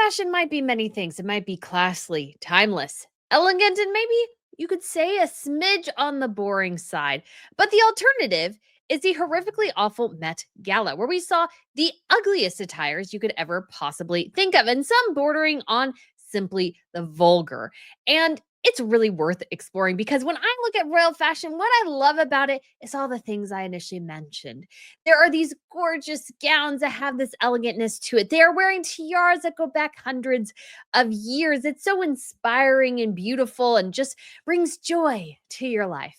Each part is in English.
fashion might be many things. It might be classy, timeless, elegant, and maybe you could say a smidge on the boring side. But the alternative is the horrifically awful Met Gala, where we saw the ugliest attires you could ever possibly think of, and some bordering on simply the vulgar. And it's really worth exploring because when I look at royal fashion, what I love about it is all the things I initially mentioned. There are these gorgeous gowns that have this elegantness to it. They are wearing tiaras that go back hundreds of years. It's so inspiring and beautiful and just brings joy to your life.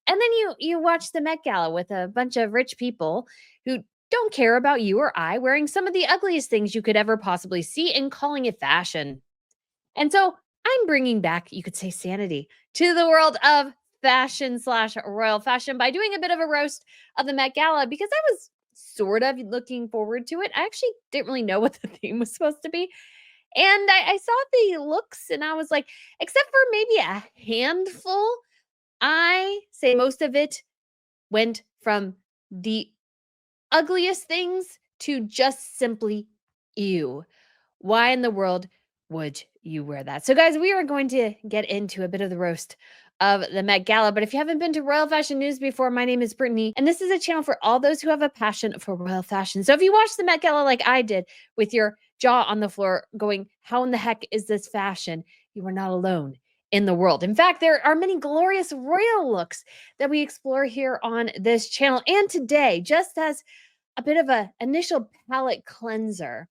And then you watch the Met Gala with a bunch of rich people who don't care about you or I wearing some of the ugliest things you could ever possibly see and calling it fashion. And so I'm bringing back, you could say, sanity to the world of fashion slash royal fashion by doing a bit of a roast of the Met Gala because I was sort of looking forward to it. I actually didn't really know what the theme was supposed to be. And I saw the looks and I was like, except for maybe a handful, I say most of it went from the ugliest things to just simply ew. Why in the world would you wear that? So, guys, we are going to get into a bit of the roast of the Met Gala. But if you haven't been to Royal Fashion News before, my name is Brittany, and this is a channel for all those who have a passion for royal fashion. So, if you watch the Met Gala like I did with your jaw on the floor going, how in the heck is this fashion? You are not alone in the world. In fact, there are many glorious royal looks that we explore here on this channel. And today, just as a bit of an initial palate cleanser,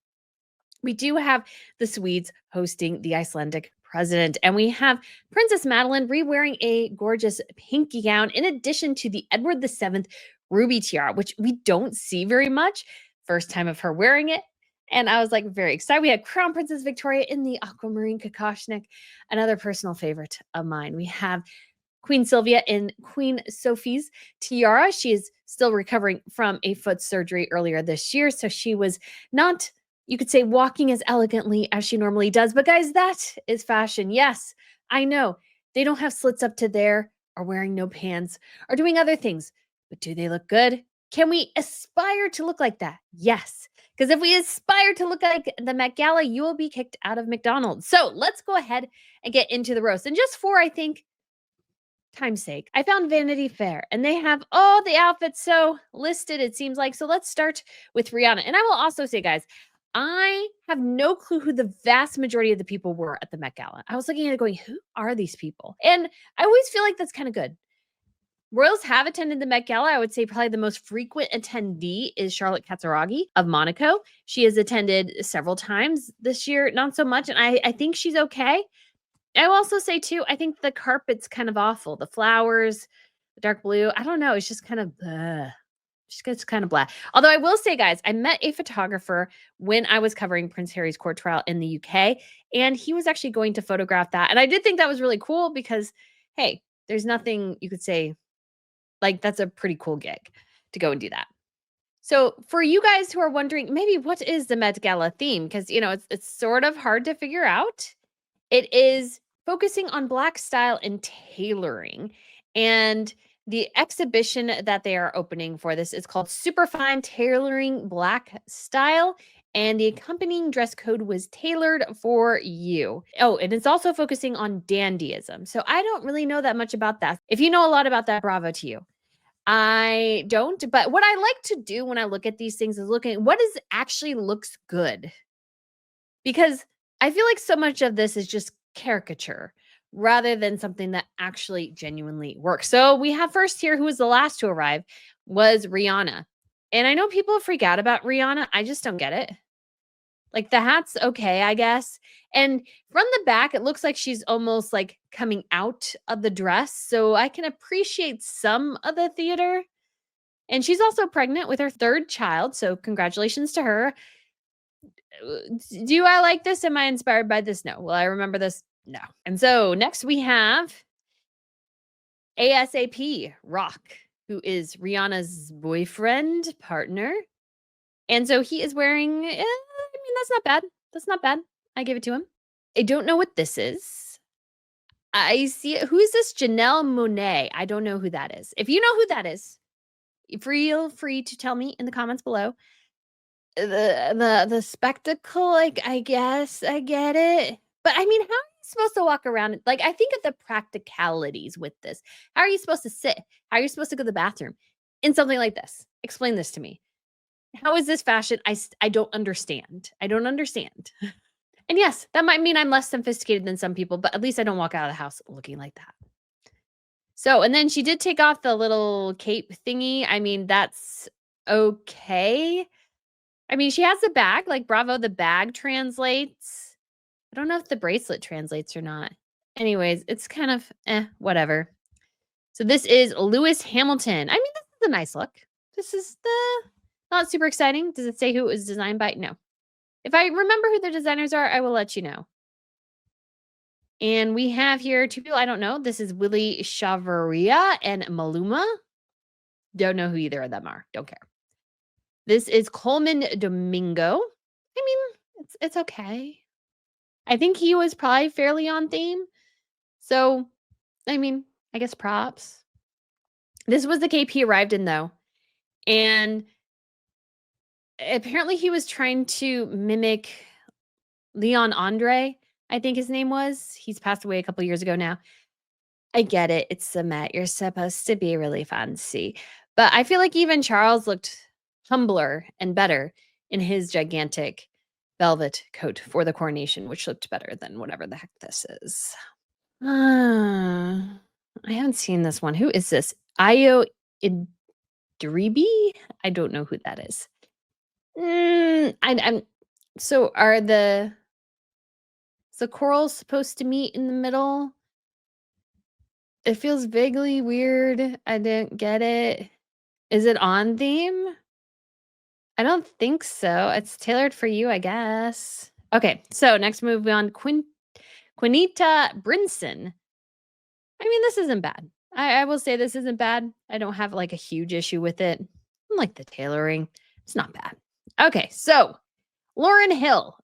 we do have the Swedes hosting the Icelandic president, and we have Princess Madeline re-wearing a gorgeous pink gown in addition to the Edward VII ruby tiara, which we don't see very much. First time of her wearing it. And I was like very excited. We had Crown Princess Victoria in the aquamarine Kokoshnik, another personal favorite of mine. We have Queen Sylvia in Queen Sophie's tiara. She is still recovering from a foot surgery earlier this year, so she was not, you could say, walking as elegantly as she normally does. But guys, that is fashion. Yes, I know they don't have slits up to there, or wearing no pants, or doing other things. But do they look good? Can we aspire to look like that? Yes. Because if we aspire to look like the Met Gala, you will be kicked out of McDonald's. So let's go ahead and get into the roast. And just for, I think, time's sake, I found Vanity Fair and they have all the outfits so listed, it seems like. So let's start with Rihanna. And I will also say, guys, I have no clue who the vast majority of the people were at the Met Gala. I was looking at it going, who are these people? And I always feel like that's kind of good. Royals have attended the Met Gala. I would say probably the most frequent attendee is Charlotte Katsaragi of Monaco. She has attended several times this year, not so much. And I think she's okay. I will also say too, I think the carpet's kind of awful. The flowers, the dark blue, I don't know. It's just kind of just gets kind of blah. Although I will say, guys, I met a photographer when I was covering Prince Harry's court trial in the UK, and he was actually going to photograph that. And I did think that was really cool because, hey, there's nothing you could say, like, that's a pretty cool gig to go and do that. So for you guys who are wondering, maybe what is the Met Gala theme? Because, it's sort of hard to figure out. It is focusing on Black style and tailoring. And the exhibition that they are opening for this is called Superfine Tailoring Black Style. And the accompanying dress code was tailored for you. Oh, and it's also focusing on dandyism. So I don't really know that much about that. If you know a lot about that, bravo to you. I don't, but what I like to do when I look at these things is looking at what is actually looks good. Because I feel like so much of this is just caricature rather than something that actually genuinely works. So we have first here, who was the last to arrive, was Rihanna. And I know people freak out about Rihanna. I just don't get it. Like the hat's okay, I guess. And from the back, it looks like she's almost like coming out of the dress. So I can appreciate some of the theater. And she's also pregnant with her third child. So congratulations to her. Do I like this? Am I inspired by this? No. Will I remember this? No. And so next we have ASAP Rock, who is Rihanna's boyfriend, partner. And so he is wearing, that's not bad. That's not bad. I give it to him. I don't know what this is. I see it. Who is this? Janelle Monáe. I don't know who that is. If you know who that is, feel free to tell me in the comments below. the spectacle, like, I guess I get it. But I mean, how are you supposed to walk around? Like, I think of the practicalities with this. How are you supposed to sit? How are you supposed to go to the bathroom in something like this? Explain this to me. How is this fashion? I don't understand. I don't understand. And yes, that might mean I'm less sophisticated than some people, but at least I don't walk out of the house looking like that. So, and then she did take off the little cape thingy. I mean, that's okay. I mean, she has the bag, like, bravo, the bag translates. I don't know if the bracelet translates or not. Anyways, it's kind of whatever. So this is Lewis Hamilton. I mean, this is a nice look. This is the not super exciting. Does it say who it was designed by? No. If I remember who the designers are, I will let you know. And we have here two people I don't know. This is Willie Chavaria and Maluma. Don't know who either of them are. Don't care. This is Coleman Domingo. I mean, it's okay. I think he was probably fairly on theme. So, I mean, I guess props. This was the cape he arrived in, though. And apparently he was trying to mimic Leon Andre, I think his name was. He's passed away a couple years ago now. I get it. It's the Met. You're supposed to be really fancy. But I feel like even Charles looked humbler and better in his gigantic velvet coat for the coronation, which looked better than whatever the heck this is. I haven't seen this one. Who is this? Ayo Idribi? I don't know who that is. I'm so are the corals supposed to meet in the middle? It feels vaguely weird. I didn't get it. Is it on theme? I don't think so. It's tailored for you, I guess. Okay, so next move on Quinita Brinson. I mean, this isn't bad. I will say this isn't bad. I don't have like a huge issue with it. I like the tailoring. It's not bad. Okay, so Lauryn Hill.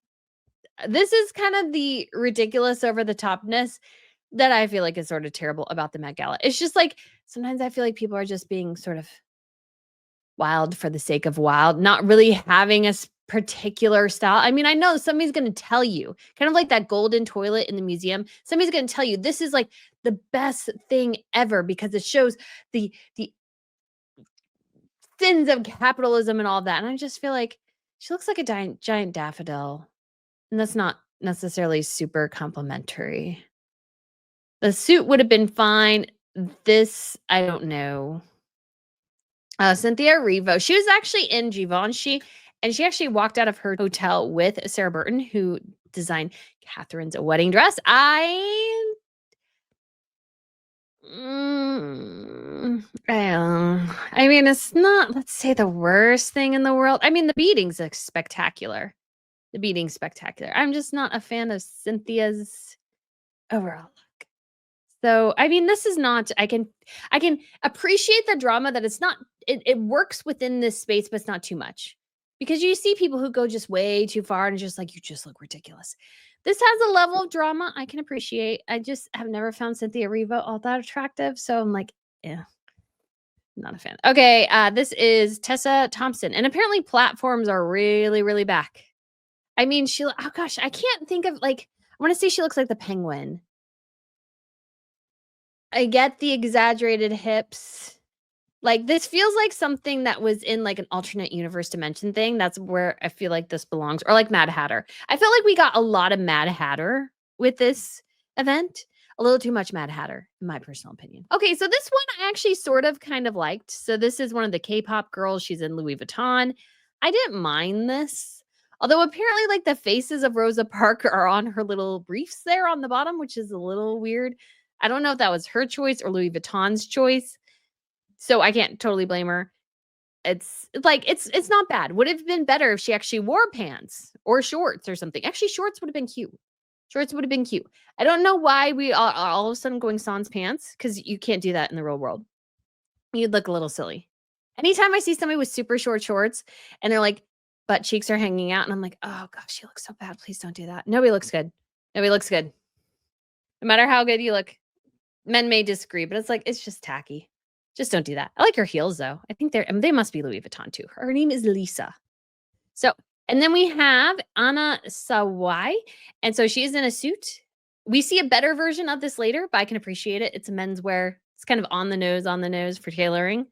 This is kind of the ridiculous over the topness that I feel like is sort of terrible about the Met Gala. It's just like sometimes I feel like people are just being sort of wild for the sake of wild, not really having a particular style. I mean, I know somebody's going to tell you, kind of like that golden toilet in the museum. Somebody's going to tell you this is like the best thing ever because it shows the sins of capitalism and all that. And I just feel like she looks like a giant daffodil, and that's not necessarily super complimentary. The suit would have been fine. This, I don't know. Cynthia Erivo. She was actually in Givenchy, and she actually walked out of her hotel with Sarah Burton, who designed Catherine's wedding dress. I mean, it's not, let's say, the worst thing in the world. I mean, the beating's spectacular. The beating's spectacular. I'm just not a fan of Cynthia's overall look. So, I mean, this is not, I can appreciate the drama that it's not, it works within this space, but it's not too much. Because you see people who go just way too far and just like, you just look ridiculous. This has a level of drama I can appreciate. I just have never found Cynthia Erivo all that attractive. So I'm like, yeah, not a fan. Okay, this is Tessa Thompson. And apparently platforms are really, really back. I mean, oh gosh, I can't think of like, I want to say she looks like the penguin. I get the exaggerated hips. Like, this feels like something that was in, like, an alternate universe dimension thing. That's where I feel like this belongs. Or like Mad Hatter. I feel like we got a lot of Mad Hatter with this event. A little too much Mad Hatter, in my personal opinion. Okay, so this one I actually sort of kind of liked. So this is one of the K-pop girls. She's in Louis Vuitton. I didn't mind this. Although apparently, like, the faces of Rosa Parks are on her little briefs there on the bottom, which is a little weird. I don't know if that was her choice or Louis Vuitton's choice. So I can't totally blame her. It's like, it's not bad. Would have been better if she actually wore pants or shorts or something. Actually, shorts would have been cute. Shorts would have been cute. I don't know why we are all of a sudden going sans pants, because you can't do that in the real world. You'd look a little silly. Anytime I see somebody with super short shorts and they're like, butt cheeks are hanging out, and I'm like, oh gosh, you look so bad. Please don't do that. Nobody looks good. Nobody looks good. No matter how good you look. Men may disagree, but it's like, it's just tacky. Just don't do that. I like her heels though. I think they must be Louis Vuitton too. Her name is Lisa. So, and then we have Anna Sawai, and so she's in a suit. We see a better version of this later, but I can appreciate it. It's a menswear. It's kind of on the nose for tailoring,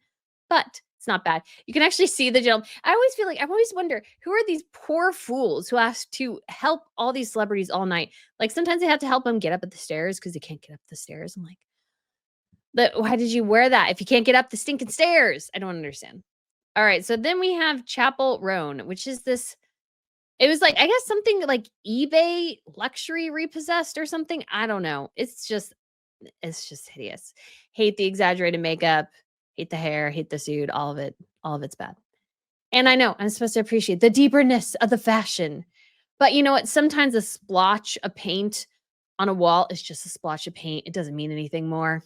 but it's not bad. You can actually see the gentleman. I always feel like I always wonder who are these poor fools who have to help all these celebrities all night. Like sometimes they have to help them get up at the stairs because they can't get up the stairs. I'm like, why did you wear that if you can't get up the stinking stairs? I don't understand. All right, so then we have Chapel Roan, which is this it was like, I guess something like eBay luxury repossessed or something. I don't know. It's just hideous. Hate the exaggerated makeup, hate the hair, hate the suit, all of it. All of it's bad. And I know I'm supposed to appreciate the deeperness of the fashion. But you know what? Sometimes a splotch of paint on a wall is just a splotch of paint. It doesn't mean anything more.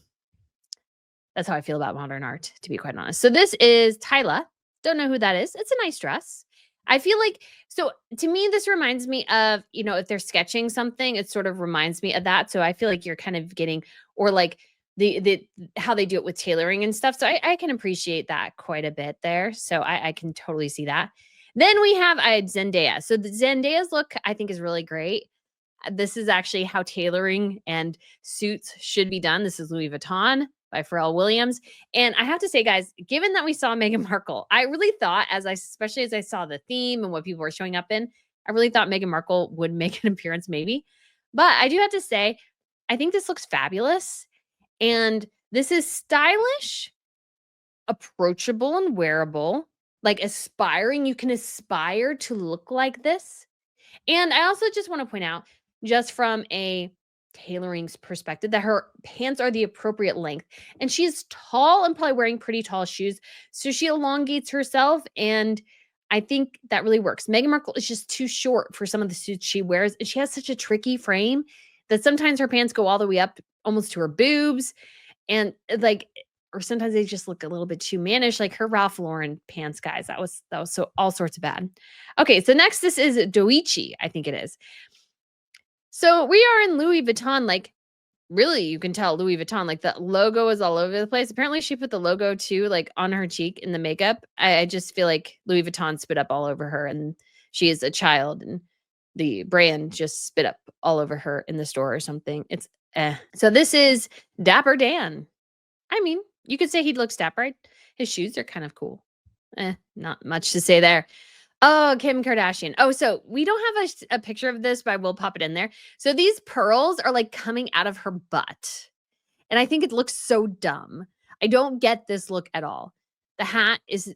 That's how I feel about modern art, to be quite honest. So this is Tyla. Don't know who that is. It's a nice dress. I feel like so to me, this reminds me of, if they're sketching something, it sort of reminds me of that. So I feel like you're kind of getting or like the how they do it with tailoring and stuff. So I can appreciate that quite a bit there. So I can totally see that. Then we have Zendaya. So the Zendaya's look, I think, is really great. This is actually how tailoring and suits should be done. This is Louis Vuitton by Pharrell Williams. And I have to say, guys, given that we saw Meghan Markle, I really thought, especially as I saw the theme and what people were showing up in, I really thought Meghan Markle would make an appearance, maybe. But I do have to say, I think this looks fabulous. And this is stylish, approachable, and wearable, like aspiring. You can aspire to look like this. And I also just want to point out, just from a tailoring's perspective, that her pants are the appropriate length. And she's tall and probably wearing pretty tall shoes. So she elongates herself. And I think that really works. Meghan Markle is just too short for some of the suits she wears. And she has such a tricky frame that sometimes her pants go all the way up almost to her boobs. And or sometimes they just look a little bit too mannish, like her Ralph Lauren pants, guys. That was so all sorts of bad. Okay, so next this is Doichi, I think it is. So we are in Louis Vuitton, like really you can tell Louis Vuitton, like the logo is all over the place. Apparently she put the logo too, like on her cheek in the makeup. I just feel like Louis Vuitton spit up all over her and she is a child and the brand just spit up all over her in the store or something. It's So this is Dapper Dan. I mean, you could say he looks dapper, right? His shoes are kind of cool. Not much to say there. Oh, Kim Kardashian. Oh, so we don't have a picture of this, but I will pop it in there. So these pearls are like coming out of her butt. And I think it looks so dumb. I don't get this look at all. The hat is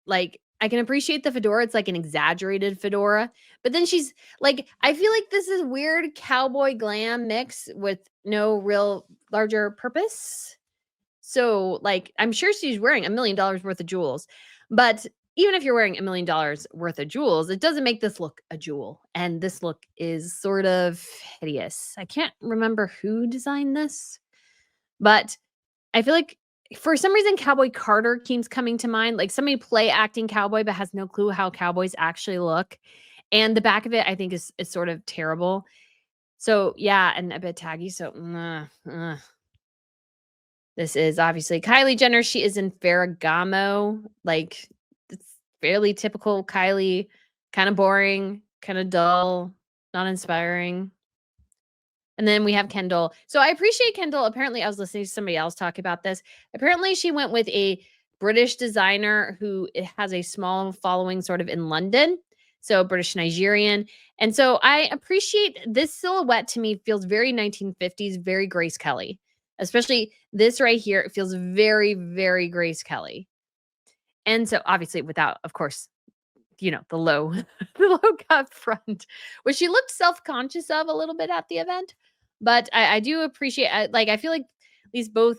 like I can appreciate the fedora. It's like an exaggerated fedora. But then she's like, I feel like this is weird cowboy glam mix with no real larger purpose. So, like, I'm sure she's wearing $1 million worth of jewels, but even if you're wearing $1 million worth of jewels, it doesn't make this look a jewel. And this look is sort of hideous. I can't remember who designed this, but I feel like for some reason, Cowboy Carter keeps coming to mind. Like somebody play acting cowboy, but has no clue how cowboys actually look. And the back of it, I think, is sort of terrible. So, yeah, and a bit taggy. So, this is obviously Kylie Jenner. She is in Ferragamo. Like, it's fairly typical Kylie, kind of boring, kind of dull, not inspiring. And then we have Kendall. So I appreciate Kendall. Apparently, I was listening to somebody else talk about this. Apparently, she went with a British designer who has a small following sort of in London. So British Nigerian. And so I appreciate this silhouette to me feels very 1950s, very Grace Kelly. Especially this right here, it feels very, very Grace Kelly. And so obviously without, of course, the low, the low cut front, which she looked self-conscious of a little bit at the event. But I do appreciate, I feel like these both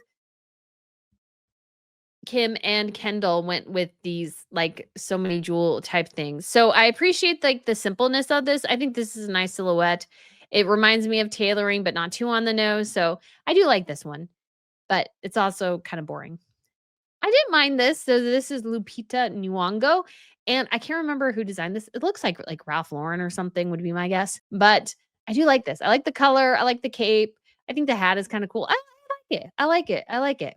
Kim and Kendall went with these like so many jewel type things. So I appreciate like the simpleness of this. I think this is a nice silhouette. It reminds me of tailoring, but not too on the nose. So I do like this one, but it's also kind of boring. I didn't mind this. So this is Lupita Nyong'o, and I can't remember who designed this. It looks like Ralph Lauren or something would be my guess. But I do like this. I like the color. I like the cape. I think the hat is kind of cool. I like it. I like it. I like it.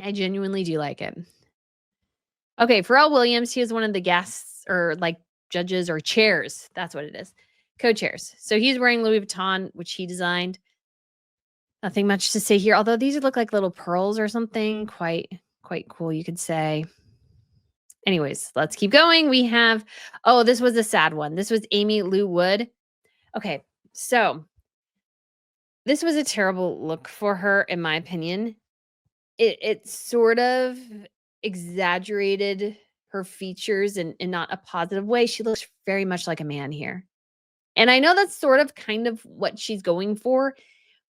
I genuinely do like it. Okay, Pharrell Williams, he is one of the guests or like judges or chairs. That's what it is. Co-chairs. So he's wearing Louis Vuitton, which he designed. Nothing much to say here, although these look like little pearls or something. Quite cool, you could say. Anyways, let's keep going. We have, oh, this was a sad one. This was Amy Lou Wood. Okay, so this was a terrible look for her, in my opinion. It sort of exaggerated her features in not a positive way. She looks very much like a man here. And I know that's sort of kind of what she's going for,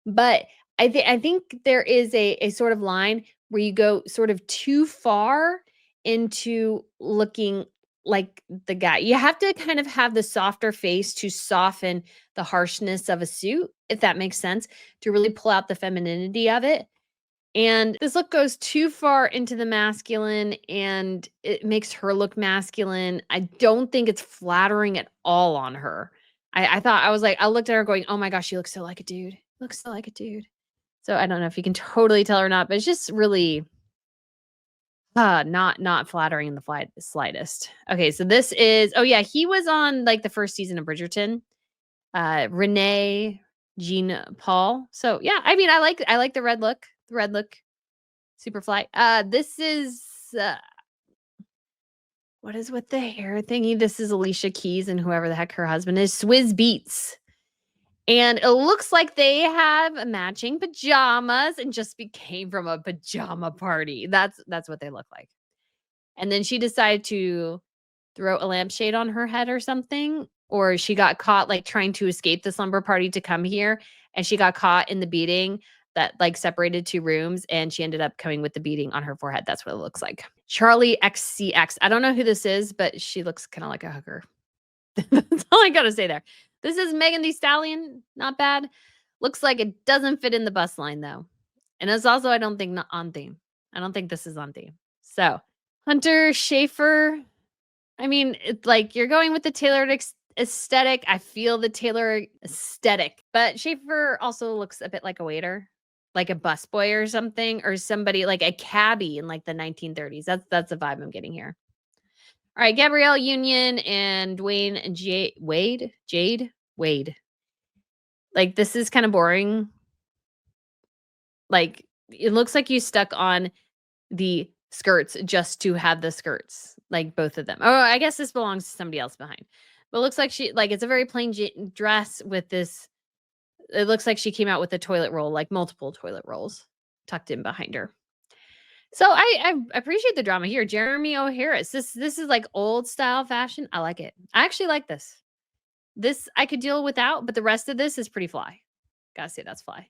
but I think there is a sort of line where you go sort of too far into looking like the guy. You have to kind of have the softer face to soften the harshness of a suit, if that makes sense, to really pull out the femininity of it. And this look goes too far into the masculine and it makes her look masculine. I don't think it's flattering at all on her. I thought, I was like, I looked at her going, oh my gosh, she looks so like a dude. Looks so like a dude. So I don't know if you can totally tell or not, but it's just really not flattering in the slightest. Okay, so this is, oh yeah, he was on like the first season of Bridgerton. Renee Jean Paul. So yeah, I mean, I like the red look. The red look, super fly. This is what is with the hair thingy? This is Alicia Keys and whoever the heck her husband is, Swizz Beats. And it looks like they have matching pajamas and just came from a pajama party. That's what they look like. And then she decided to throw a lampshade on her head or something, or she got caught like trying to escape the slumber party to come here, and she got caught in the beading that like separated two rooms, and she ended up coming with the beading on her forehead. That's what it looks like. Charlie XCX. I don't know who this is, but she looks kind of like a hooker. That's all I gotta say there. This is Megan Thee Stallion. Not bad. Looks like it doesn't fit in the bus line though. And it's also, I don't think, not on theme. I don't think this is on theme. So Hunter Schafer. I mean, it's like you're going with the tailored aesthetic. I feel the tailored aesthetic, but Schaefer also looks a bit like a waiter, like a busboy or something, or somebody like a cabbie in like the 1930s. That's the vibe I'm getting here. All right, Gabrielle Union and Dwayne and Jade Wade. Like this is kind of boring. Like it looks like you stuck on the skirts just to have the skirts, like both of them. Oh, I guess this belongs to somebody else behind. But it looks like she, like it's a very plain dress with this. It looks like she came out with a toilet roll, like multiple toilet rolls tucked in behind her. So I appreciate the drama here. Jeremy O'Harris. This is like old style fashion. I like it. I actually like this. This I could deal without, but the rest of this is pretty fly. Gotta say that's fly.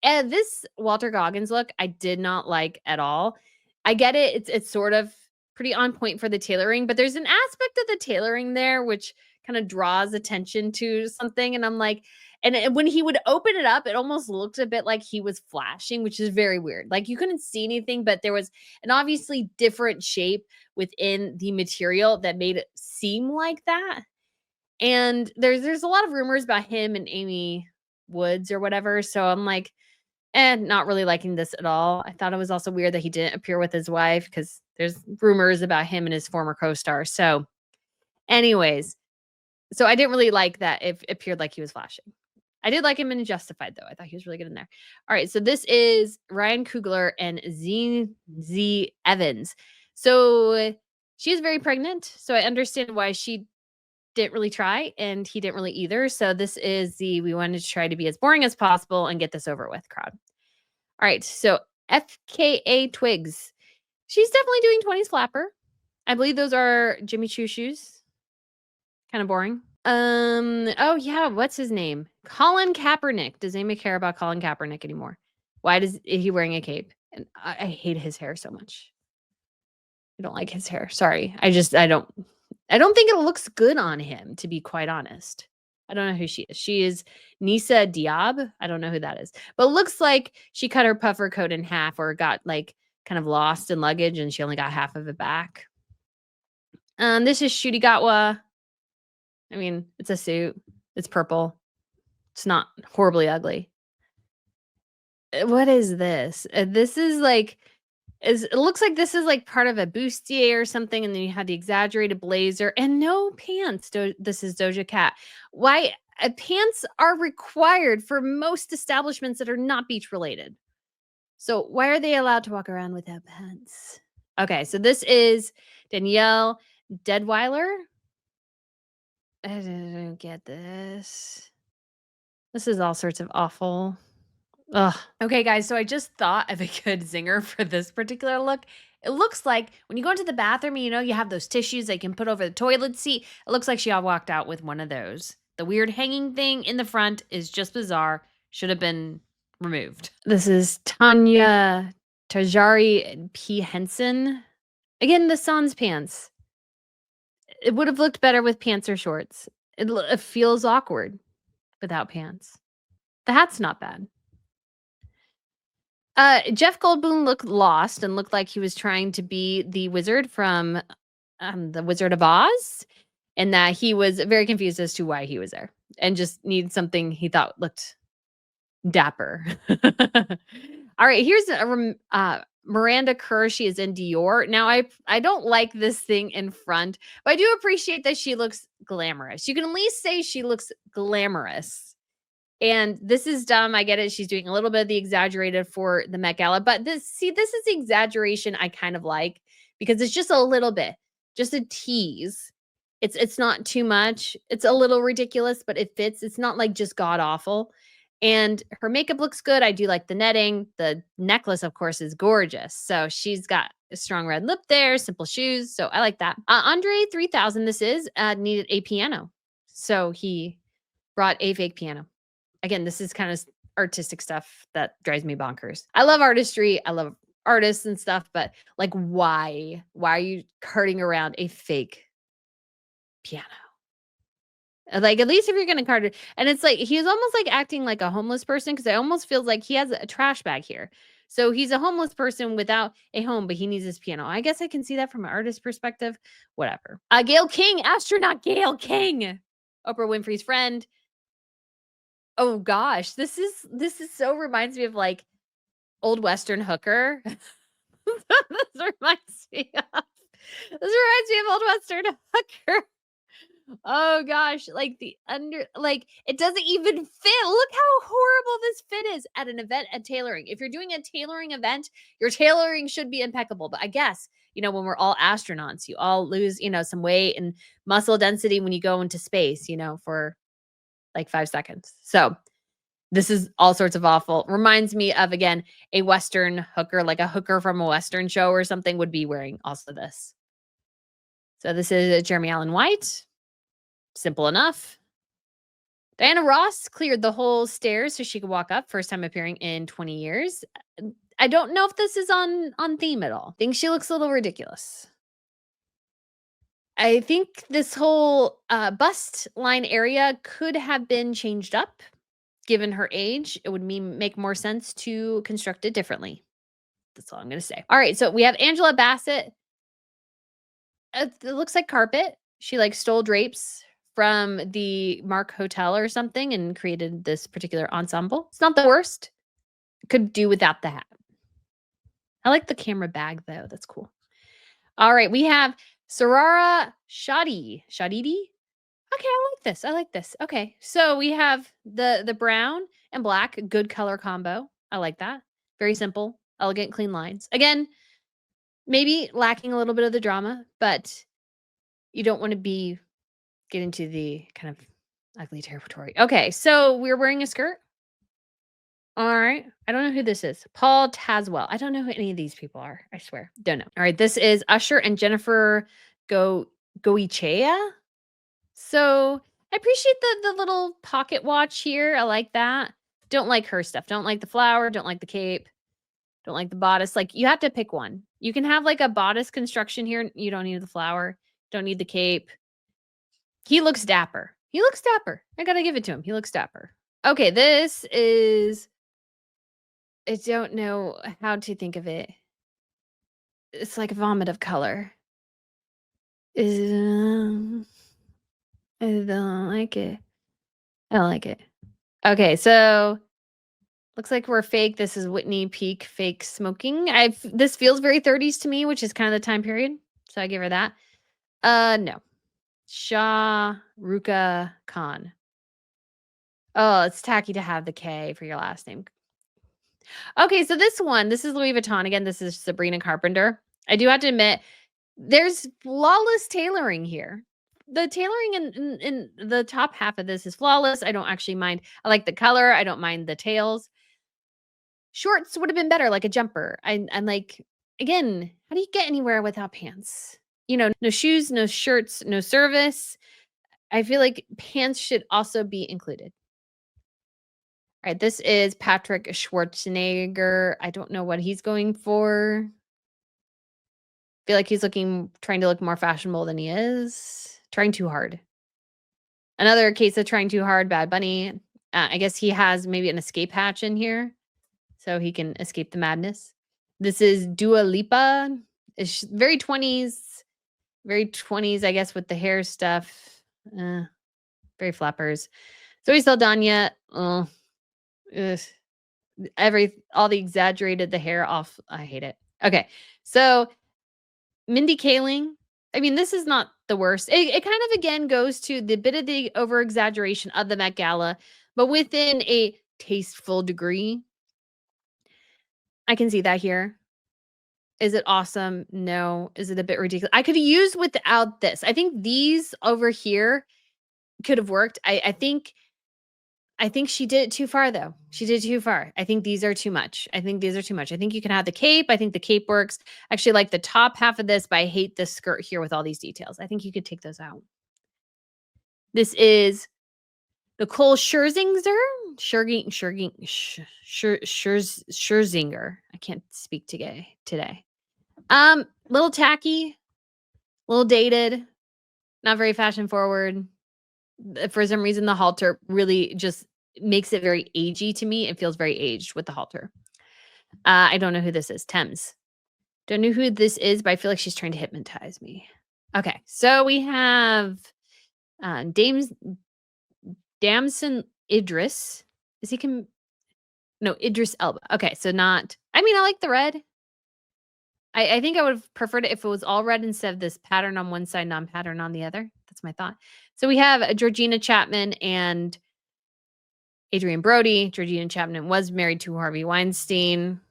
And this Walter Goggins look, I did not like at all. I get it. It's sort of pretty on point for the tailoring, but there's an aspect of the tailoring there which kind of draws attention to something. And I'm like, and when he would open it up, it almost looked a bit like he was flashing, which is very weird. Like you couldn't see anything, but there was an obviously different shape within the material that made it seem like that. And there's a lot of rumors about him and Amy Woods or whatever. So I'm like, and not really liking this at all. I thought it was also weird that he didn't appear with his wife because there's rumors about him and his former co-star. So, anyways, so I didn't really like that it appeared like he was flashing. I did like him in Justified, though. I thought he was really good in there. All right, so this is Ryan Coogler and Z Evans. So she is very pregnant, so I understand why she didn't really try, and he didn't really either. So this is we wanted to try to be as boring as possible and get this over with crowd. All right, so FKA Twigs. She's definitely doing 20s flapper. I believe those are Jimmy Choo shoes. Kind of boring. Oh yeah, what's his name? Colin Kaepernick. Does anybody care about Colin Kaepernick anymore? Why is he wearing a cape? And I hate his hair so much. I don't like his hair. Sorry. I don't think it looks good on him, to be quite honest. I don't know who she is. She is Nisa Diab. I don't know who that is. But it looks like she cut her puffer coat in half or got like kind of lost in luggage and she only got half of it back. This is Shudigatwa. I mean, it's a suit. It's purple. It's not horribly ugly. What is this? This is like It looks like this is like part of a bustier or something, and then you have the exaggerated blazer and no pants. This is Doja Cat. Why pants are required for most establishments that are not beach related. So why are they allowed to walk around without pants? Okay, so this is Danielle Deadweiler. I don't get this. This is all sorts of awful. Ugh. Okay, guys, so I just thought of a good zinger for this particular look. It looks like when you go into the bathroom, you have those tissues they can put over the toilet seat. It looks like she all walked out with one of those. The weird hanging thing in the front is just bizarre. Should have been removed. This is Tanya Tajari P. Henson. Again, the sans pants. It would have looked better with pants or shorts. It feels awkward without pants. The hat's not bad. Jeff Goldblum looked lost and looked like he was trying to be the wizard from The Wizard of Oz, and that he was very confused as to why he was there and just needed something he thought looked dapper. All right, here's Miranda Kerr. She is in Dior. Now, I don't like this thing in front, but I do appreciate that she looks glamorous. You can at least say she looks glamorous. And this is dumb. I get it. She's doing a little bit of the exaggerated for the Met Gala, but this is the exaggeration I kind of like because it's just a little bit, just a tease. It's not too much. It's a little ridiculous, but it fits. It's not like just god awful. And her makeup looks good. I do like the netting. The necklace, of course, is gorgeous. So she's got a strong red lip there, simple shoes. So I like that. Andre 3000, this is, needed a piano. So he brought a fake piano. Again, this is kind of artistic stuff that drives me bonkers. I love artistry. I love artists and stuff, but like, why? Why are you carting around a fake piano? Like, at least if you're gonna cart it, and it's like he's almost like acting like a homeless person because it almost feels like he has a trash bag here. So he's a homeless person without a home, but he needs his piano. I guess I can see that from an artist perspective. Whatever. Gail King, astronaut Gail King, Oprah Winfrey's friend. Oh gosh, this is so reminds me of like old Western hooker. This reminds me of old Western hooker. Oh gosh, like it doesn't even fit. Look how horrible this fit is at an event at tailoring. If you're doing a tailoring event, your tailoring should be impeccable. But I guess, when we're all astronauts, you all lose, some weight and muscle density when you go into space, for like 5 seconds. So this is all sorts of awful. Reminds me of, again, a Western hooker, like a hooker from a Western show or something would be wearing also this. So this is Jeremy Allen White. Simple enough. Diana Ross cleared the whole stairs so she could walk up. First time appearing in 20 years. I don't know if this is on theme at all. I think she looks a little ridiculous. I think this whole bust line area could have been changed up. Given her age, it would make more sense to construct it differently. That's all I'm going to say. All right, so we have Angela Bassett. It looks like carpet. She stole drapes from the Mark Hotel or something and created this particular ensemble. It's not the worst. Could do without the hat. I like the camera bag though. That's cool. All right, we have Sarara Shadidi. Okay, I like this. Okay, so we have the brown and black, good color combo. I like that. Very simple, elegant, clean lines. Again, maybe lacking a little bit of the drama, but you don't want to get into the kind of ugly territory. Okay, so we're wearing a skirt. All right. I don't know who this is. Paul Tazwell. I don't know who any of these people are. I swear. Don't know. All right. This is Usher and Jennifer Goichea. So I appreciate the little pocket watch here. I like that. Don't like her stuff. Don't like the flower. Don't like the cape. Don't like the bodice. Like, you have to pick one. You can have like a bodice construction here. You don't need the flower. Don't need the cape. He looks dapper. I gotta give it to him. He looks dapper. Okay, this is... I don't know how to think of it. It's like a vomit of color. I don't like it. I don't like it. Okay, so Looks like we're fake. This is Whitney Peak fake smoking. This feels very 30s to me, which is kind of the time period. So I give her that. No. Shah Ruka Khan. Oh, it's tacky to have the K for your last name. Okay, so this is Louis Vuitton. Again, this is Sabrina Carpenter. I do have to admit, there's flawless tailoring here. The tailoring in the top half of this is flawless. I don't actually mind. I like the color. I don't mind the tails. Shorts would have been better, like a jumper. I'm like, again, how do you get anywhere without pants? No shoes, no shirts, no service. I feel like pants should also be included. All right, this is Patrick Schwarzenegger. I don't know what he's going for. Feel like he's trying to look more fashionable than he is. Trying too hard. Another case of trying too hard, Bad Bunny. I guess he has maybe an escape hatch in here so he can escape the madness. This is Dua Lipa. It's very 20s, I guess, with the hair stuff. Very flappers. Zoe Saldana. Ugh. All the exaggerated, the hair off. I hate it. Okay, so Mindy Kaling. I mean, this is not the worst. It kind of again goes to the bit of the over exaggeration of the Met Gala, but within a tasteful degree. I can see that here. Is it awesome? No. Is it a bit ridiculous? I could have used without this. I think these over here could have worked. I think she did it too far, though. She did too far. I think these are too much. I think you can have the cape. I think the cape works. I actually like the top half of this, but I hate this skirt here with all these details. I think you could take those out. This is Nicole Scherzinger. Scherzinger. I can't speak today. Little tacky, little dated, not very fashion forward. For some reason, the halter really just makes it very agey to me. It feels very aged with the halter. I don't know who this is. Thames. Don't know who this is, but I feel like she's trying to hypnotize me. Okay, so we have Damson Idris. Is he no, Idris Elba. Okay, so not. I mean, I like the red. I think I would have preferred it if it was all red instead of this pattern on one side, non-pattern on the other. That's my thought. So we have Georgina Chapman and Adrian Brody. Georgina Chapman was married to Harvey Weinstein.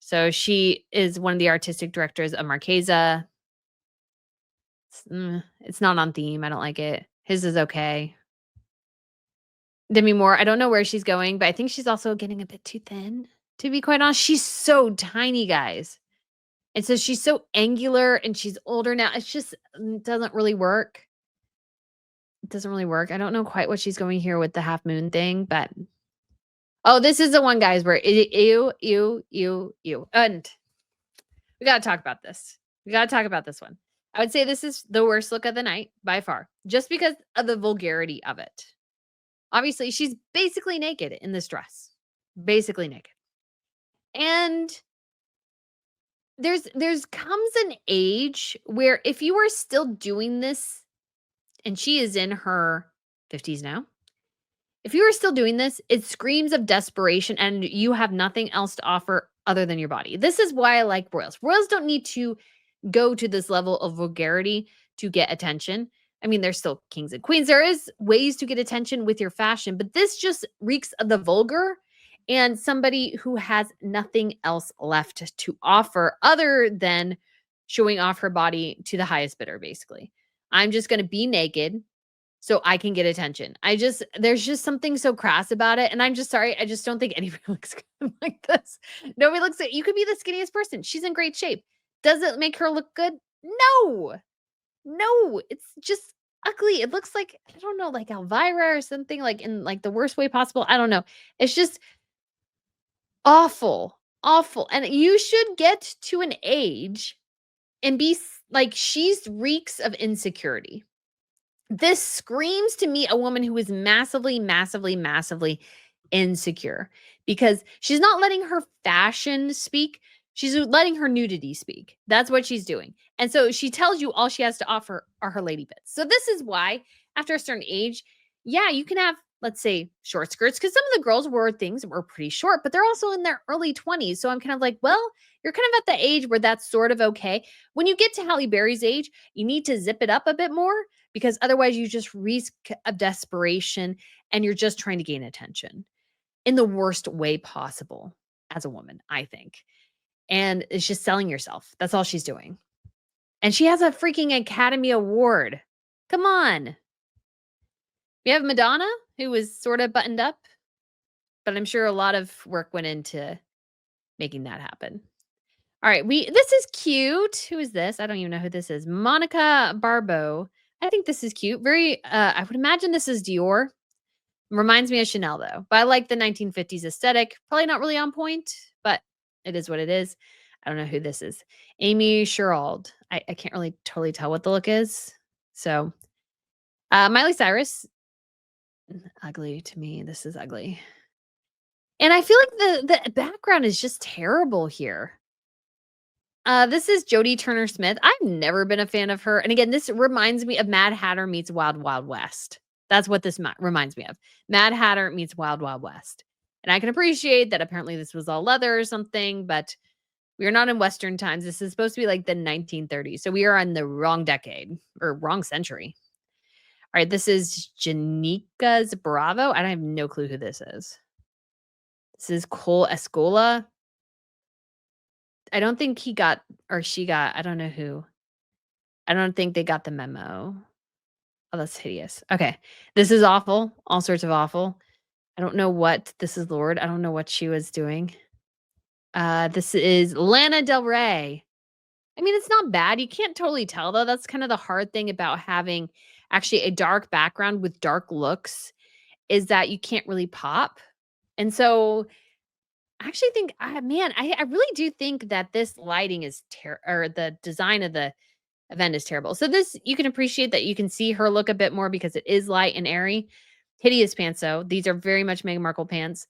So she is one of the artistic directors of Marquesa. It's not on theme. I don't like it. His is okay. Demi Moore, I don't know where she's going, but I think she's also getting a bit too thin, to be quite honest. She's so tiny, guys. And so she's so angular and she's older now. It's just doesn't really work. It doesn't really work. I don't know quite what she's going here with the half moon thing, but this is the one, guys, where ew. And we got to talk about this. We got to talk about this one. I would say this is the worst look of the night by far, just because of the vulgarity of it. Obviously, she's basically naked in this dress. Basically naked. And there's comes an age where if you are still doing this, and she is in her 50s now, if you are still doing this, it screams of desperation and you have nothing else to offer other than your body. This is why I like royals. Royals don't need to go to this level of vulgarity to get attention. I mean, they're still kings and queens. There is ways to get attention with your fashion, but this just reeks of the vulgar and somebody who has nothing else left to offer other than showing off her body to the highest bidder, basically. I'm just going to be naked so I can get attention. There's just something so crass about it. And I'm just sorry. I just don't think anybody looks good like this. Nobody looks at you. Could be the skinniest person. She's in great shape. Does it make her look good? No, it's just ugly. It looks like, I don't know, like Elvira or something, like in like the worst way possible. I don't know. It's just awful. And you should get to an age and be like, she's reeks of insecurity. This screams to me a woman who is massively, massively, massively insecure because she's not letting her fashion speak. She's letting her nudity speak. That's what she's doing. And so she tells you all she has to offer are her lady bits. So this is why after a certain age, yeah, you can have let's say, short skirts, because some of the girls wore things that were pretty short, but they're also in their early 20s. So I'm kind of like, well, you're kind of at the age where that's sort of okay. When you get to Halle Berry's age, you need to zip it up a bit more because otherwise you just risk of desperation and you're just trying to gain attention in the worst way possible as a woman, I think. And it's just selling yourself. That's all she's doing. And she has a freaking Academy Award. Come on. We have Madonna, who was sort of buttoned up, but I'm sure a lot of work went into making that happen. All right, this is cute. Who is this? I don't even know who this is. Monica Barbeau. I think this is cute. Very I would imagine this is Dior. Reminds me of Chanel though. But I like the 1950s aesthetic. Probably not really on point, but it is what it is. I don't know who this is. Amy Sherald. I can't really totally tell what the look is. So Miley Cyrus. Ugly to me. This is ugly. And I feel like the background is just terrible here. This is Jodie Turner-Smith. I've never been a fan of her, and again, this reminds me of Mad Hatter meets Wild Wild West. That's what this reminds me of. Mad Hatter meets Wild Wild West. And I can appreciate that apparently this was all leather or something, but we are not in Western times. This is supposed to be like the 1930s, so we are in the wrong decade or wrong century. All right, this is Janika's Bravo. I have no clue who this is. This is Cole Escola. I don't think he got or she got, I don't know who. I don't think they got the memo. Oh, that's hideous. Okay. This is awful. All sorts of awful. I don't know what this is, Lord. I don't know what she was doing. This is Lana Del Rey. I mean, it's not bad. You can't totally tell though. That's kind of the hard thing about having actually a dark background with dark looks is that you can't really pop. And so I actually think, I really do think that this lighting is or the design of the event is terrible. So this, you can appreciate that you can see her look a bit more because it is light and airy. Hideous pants though. These are very much Meghan Markle pants.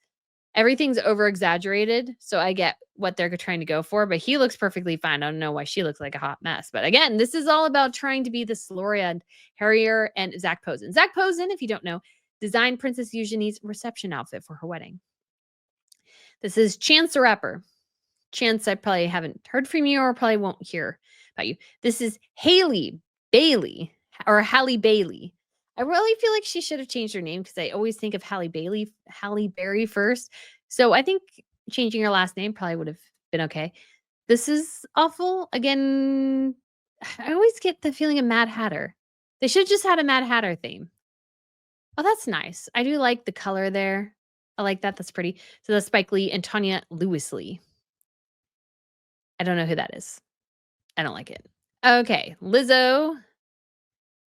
Everything's over exaggerated. So I get what they're trying to go for, but he looks perfectly fine. I don't know why she looks like a hot mess. But again, this is all about trying to be this Loria and Harrier and Zach Posen. Zach Posen, if you don't know, designed Princess Eugenie's reception outfit for her wedding. This is Chance the Rapper. Chance, I probably haven't heard from you or probably won't hear about you. This is Haley Bailey or Halle Bailey. I really feel like she should have changed her name because I always think of Halle Berry first. So I think changing her last name probably would have been okay. This is awful. Again, I always get the feeling of Mad Hatter. They should have just had a Mad Hatter theme. Oh, that's nice. I do like the color there. I like that. That's pretty. So that's Spike Lee and Tanya Lewis Lee. I don't know who that is. I don't like it. Okay, Lizzo.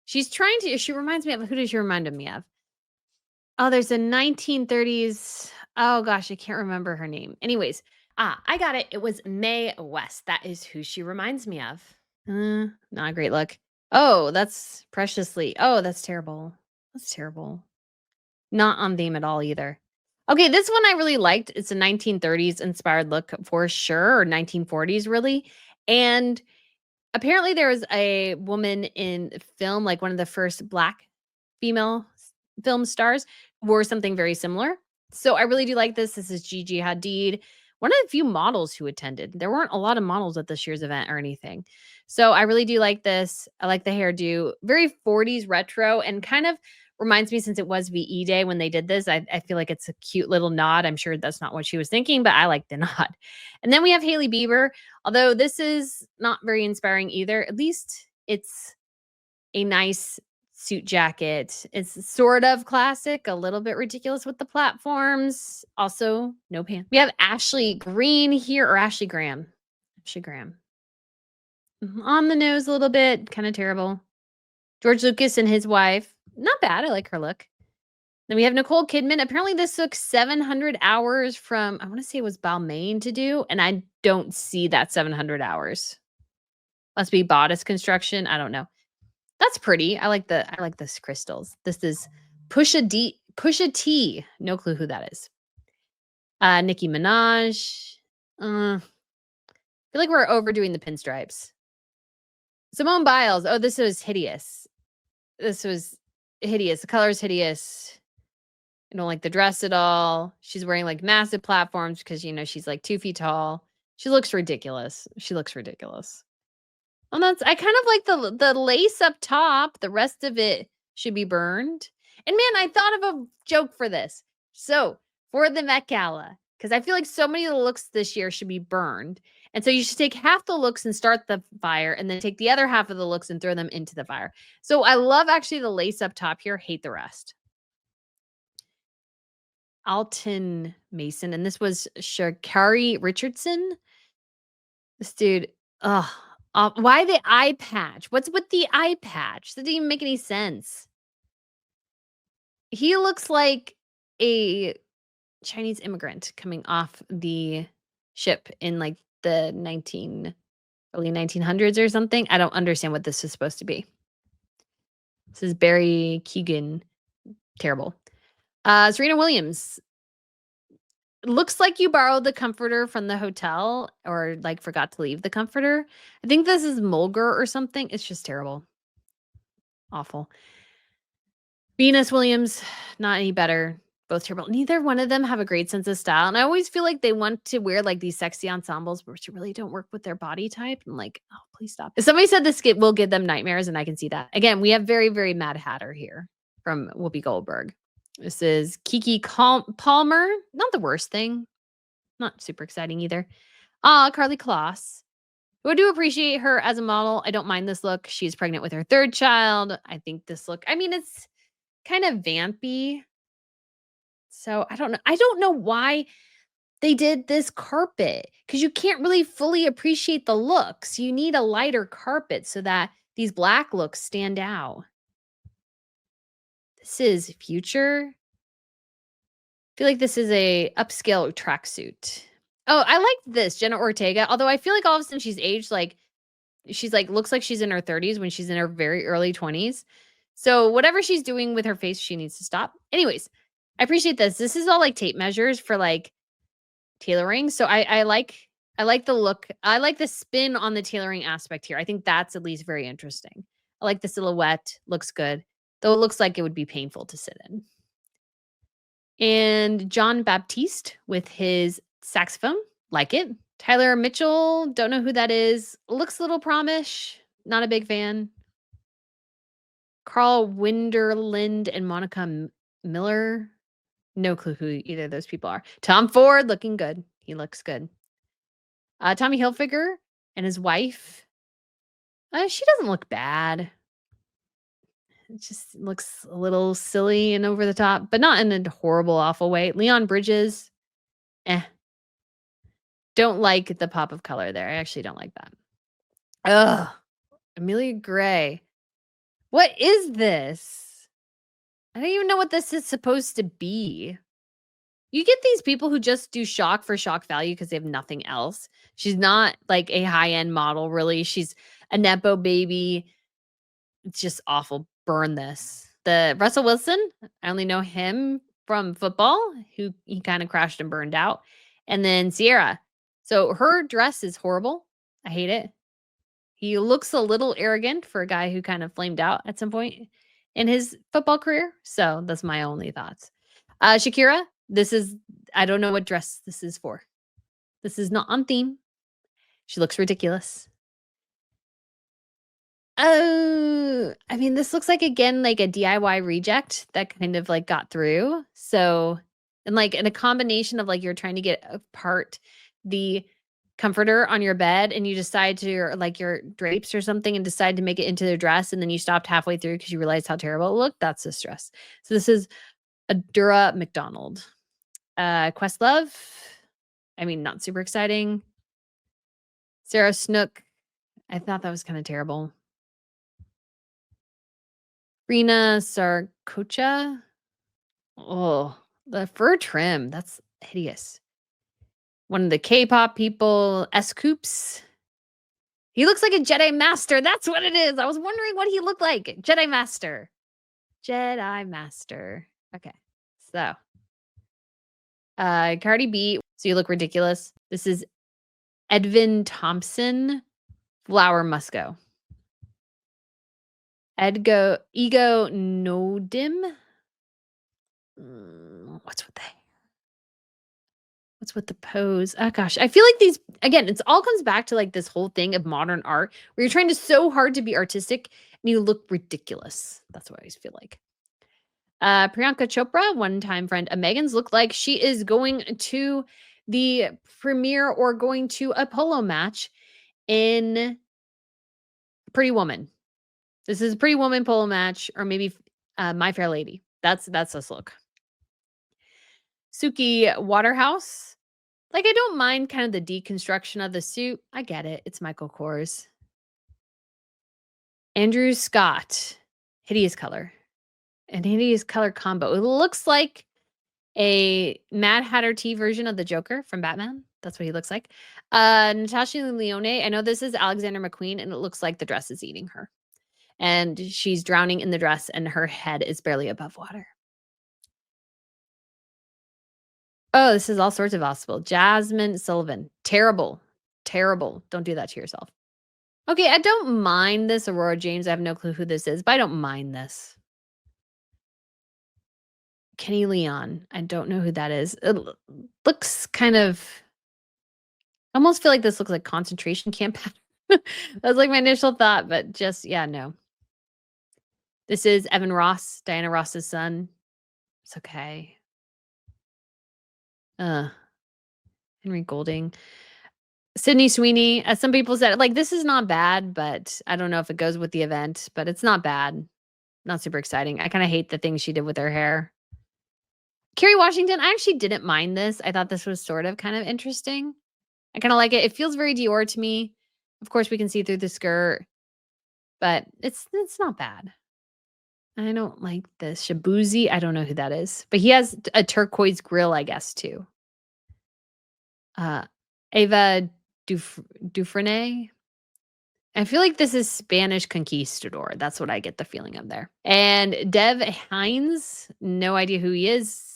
She reminds me of, who does she remind me of? Oh, there's a 1930s. Oh gosh, I can't remember her name. Anyways, I got it. It was Mae West. That is who she reminds me of. Not a great look. Oh, that's Preciously. Oh, that's terrible. That's terrible. Not on theme at all either. Okay, this one I really liked. It's a 1930s inspired look for sure, or 1940s really. And apparently there was a woman in film, like one of the first Black female film stars, wore something very similar. So I really do like this. This is Gigi Hadid, one of the few models who attended. There weren't a lot of models at this year's event or anything. So I really do like this. I like the hairdo, very 40s retro and kind of reminds me, since it was VE Day when they did this, I feel like it's a cute little nod. I'm sure that's not what she was thinking, but I like the nod. And then we have Hailey Bieber, although this is not very inspiring either. At least it's a nice suit jacket. It's sort of classic, a little bit ridiculous with the platforms. Also, no pants. We have Ashley Green here, or Ashley Graham. Ashley Graham. On the nose a little bit, kind of terrible. George Lucas and his wife. Not bad. I like her look. Then we have Nicole Kidman. Apparently, this took 700 hours from, I want to say it was Balmain to do, and I don't see that 700 hours. Must be bodice construction. I don't know. That's pretty. I like this crystals. This is Pusha T. No clue who that is. Nicki Minaj. I feel like we're overdoing the pinstripes. Simone Biles. Oh, this was hideous. This was hideous. The color is hideous. I don't like the dress at all. She's wearing like massive platforms because, she's like 2 feet tall. She looks ridiculous. She looks ridiculous. And I kind of like the lace up top. The rest of it should be burned. And man, I thought of a joke for this. So for the Met Gala, because I feel like so many of the looks this year should be burned. And so you should take half the looks and start the fire, and then take the other half of the looks and throw them into the fire. So I love actually the lace up top here. Hate the rest. Alton Mason, and this was Shakari Richardson. This dude, ugh. Why the eye patch? What's with the eye patch? That didn't even make any sense. He looks like a Chinese immigrant coming off the ship in like the early 1900s or something. I don't understand what this is supposed to be. This is Barry Keegan. Terrible. Serena Williams. Looks like you borrowed the comforter from the hotel or like forgot to leave the comforter. I think this is Mulgar or something. It's just terrible. Awful. Venus Williams, not any better. Both terrible. Neither one of them have a great sense of style. And I always feel like they want to wear like these sexy ensembles, which really don't work with their body type. I'm like, oh, please stop. If somebody said this skit will give them nightmares, and I can see that. Again, we have very, very Mad Hatter here from Whoopi Goldberg. This is Kiki Palmer. Not the worst thing. Not super exciting either. Carly Kloss. I do appreciate her as a model. I don't mind this look. She's pregnant with her 3rd child. I think this look, it's kind of vampy. So I don't know. I don't know why they did this carpet, because you can't really fully appreciate the looks. You need a lighter carpet so that these black looks stand out. This is Future. I feel like this is a upscale tracksuit. Oh, I like this, Jenna Ortega. Although I feel like all of a sudden she's aged looks like she's in her 30s when she's in her very early 20s. So whatever she's doing with her face, she needs to stop. Anyways, I appreciate this. This is all like tape measures for like tailoring. So I like the look. I like the spin on the tailoring aspect here. I think that's at least very interesting. I like the silhouette. Looks good. Though it looks like it would be painful to sit in. And John Baptiste with his saxophone. Like it. Tyler Mitchell. Don't know who that is. Looks a little promish. Not a big fan. Carl Winderlind and Monica Miller. No clue who either of those people are. Tom Ford looking good. He looks good. Tommy Hilfiger and his wife. She doesn't look bad. It just looks a little silly and over the top, but not in a horrible, awful way. Leon Bridges. Don't like the pop of color there. I actually don't like that. Ugh. Amelia Gray. What is this? I don't even know what this is supposed to be. You get these people who just do shock for shock value because they have nothing else. She's not like a high-end model, really. She's a Nepo baby. It's just awful. Burn this. The Russell Wilson, I only know him from football, who he kind of crashed and burned out. And then Sierra. So her dress is horrible. I hate it. He looks a little arrogant for a guy who kind of flamed out at some point in his football career. So that's my only thoughts. Shakira, I don't know what dress this is for. This is not on theme. She looks ridiculous. Oh, this looks like, again, like a DIY reject that kind of like got through. So, and like in a combination of like you're trying to get apart the comforter on your bed and you decide to, like your drapes or something, and decide to make it into the dress, and then you stopped halfway through because you realized how terrible it looked. That's this dress. So this is Adura McDonald. Questlove. Not super exciting. Sarah Snook. I thought that was kind of terrible. Rina Sarkocha. Oh, the fur trim. That's hideous. One of the K-pop people, S-Coops. He looks like a Jedi Master. That's what it is. I was wondering what he looked like. Jedi Master. Jedi Master. Okay. So, Cardi B. So you look ridiculous. This is Edvin Thompson. Flower Musco. Ego Nodim. What's with the What's with the pose? Oh gosh, I feel like these again, it's all comes back to like this whole thing of modern art where you're trying to so hard to be artistic and you look ridiculous. That's what I always feel like. Priyanka Chopra, one-time friend of Megan's, looked like she is going to the premiere or going to a polo match in Pretty Woman. This is a Pretty Woman polo match, or maybe My Fair Lady. That's this look. Suki Waterhouse. Like, I don't mind kind of the deconstruction of the suit. I get it. It's Michael Kors. Andrew Scott. Hideous color. An hideous color combo. It looks like a Mad Hatter T version of the Joker from Batman. That's what he looks like. Natasha Lyonne. I know this is Alexander McQueen, and it looks like the dress is eating her. And she's drowning in the dress, and her head is barely above water. Oh, this is all sorts of possible. Jasmine Sullivan. Terrible. Terrible. Don't do that to yourself. Okay, I don't mind this Aurora James. I have no clue who this is, but I don't mind this. Kenny Leon. I don't know who that is. It looks kind of I almost feel like this looks like concentration camp. That's like my initial thought, but just yeah, no. This is Evan Ross, Diana Ross's son. It's okay. Uh, Henry Golding. Sydney Sweeney, as some people said, like, this is not bad, but I don't know if it goes with the event, but it's not bad. Not super exciting. I kinda hate the things she did with her hair. Kerry Washington, I actually didn't mind this. I thought this was sort of kind of interesting. I kinda like it. It feels very Dior to me. Of course, we can see through the skirt, but it's not bad. I don't like this. Shabuzi, I don't know who that is, but he has a turquoise grill, I guess, too. Uh, Ava Dufresne? I feel like this is Spanish conquistador. That's what I get the feeling of there. And Dev Hines, no idea who he is.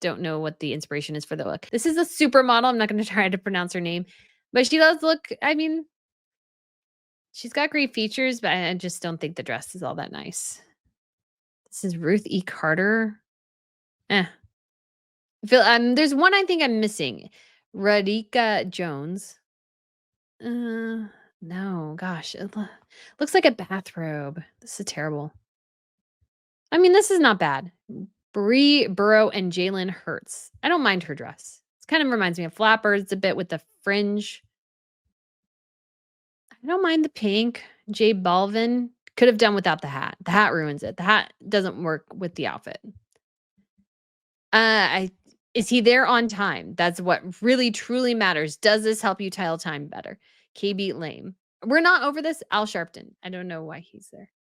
Don't know what the inspiration is for the look. This is a supermodel. I'm not going to try to pronounce her name, but she does look, I mean, she's got great features, but I just don't think the dress is all that nice. This is Ruth E. Carter. Eh. I feel there's one I think I'm missing. Radhika Jones. No, gosh, looks like a bathrobe. This is terrible. I mean, this is not bad. Bree Burrow and Jalen Hurts. I don't mind her dress. It kind of reminds me of Flappers a bit with the fringe. I don't mind the pink. Jay Balvin could have done without the hat. The hat ruins it. The hat doesn't work with the outfit. I Is he there on time? That's what really truly matters. Does this help you tell time better? KB Lame. We're not over this. Al Sharpton. I don't know why he's there.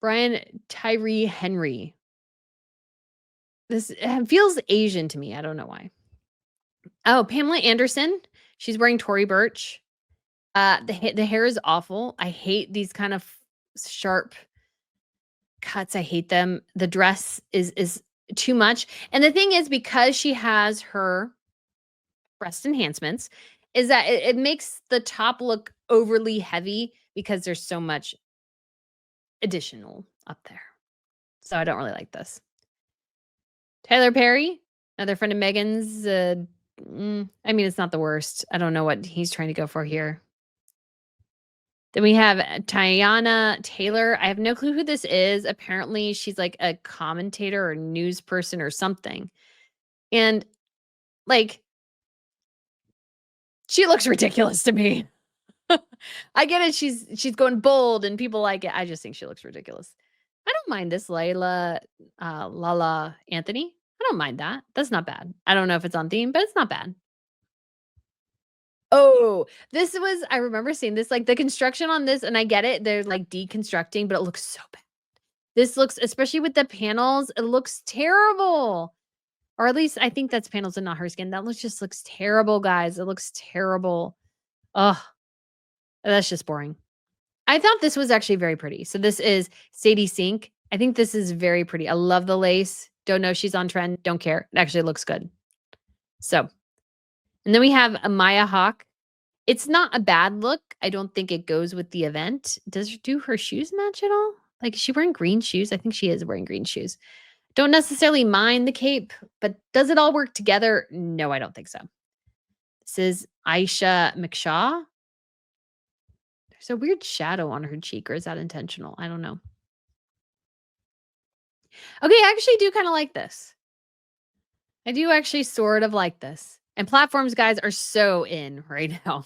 Brian Tyree Henry. This feels Asian to me. I don't know why. Oh, Pamela Anderson. She's wearing Tory Burch. The hair is awful. I hate these kind of sharp cuts. I hate them. The dress is too much. And the thing is, because she has her breast enhancements, is that it makes the top look overly heavy because there's so much additional up there. So I don't really like this. Tyler Perry, another friend of Megan's. I mean, it's not the worst. I don't know what he's trying to go for here. Then we have Tiana Taylor. I have no clue who this is. Apparently, she's like a commentator or news person or something. And like, she looks ridiculous to me. I get it. She's going bold and people like it. I just think she looks ridiculous. I don't mind this Lala Anthony. I don't mind that. That's not bad. I don't know if it's on theme, but it's not bad. Oh, this was I remember seeing this, like, the construction on this, and I get it, they're, like, deconstructing, but it looks so bad. This looks especially with the panels, it looks terrible. Or at least I think that's panels and not her skin. That looks terrible, guys. It looks terrible. Ugh, that's just boring. I thought this was actually very pretty. So this is Sadie Sink. I think this is very pretty. I love the lace. Don't know if she's on trend. Don't care. It actually looks good. So, and then we have a Maya Hawk. It's not a bad look. I don't think it goes with the event. Do her shoes match at all? Like, is she wearing green shoes? I think she is wearing green shoes. Don't necessarily mind the cape, but does it all work together? No, I don't think so. This is Aisha McShaw. There's a weird shadow on her cheek, or is that intentional? I don't know. Okay, I actually do kind of like this. I do actually sort of like this. And platforms, guys, are so in right now.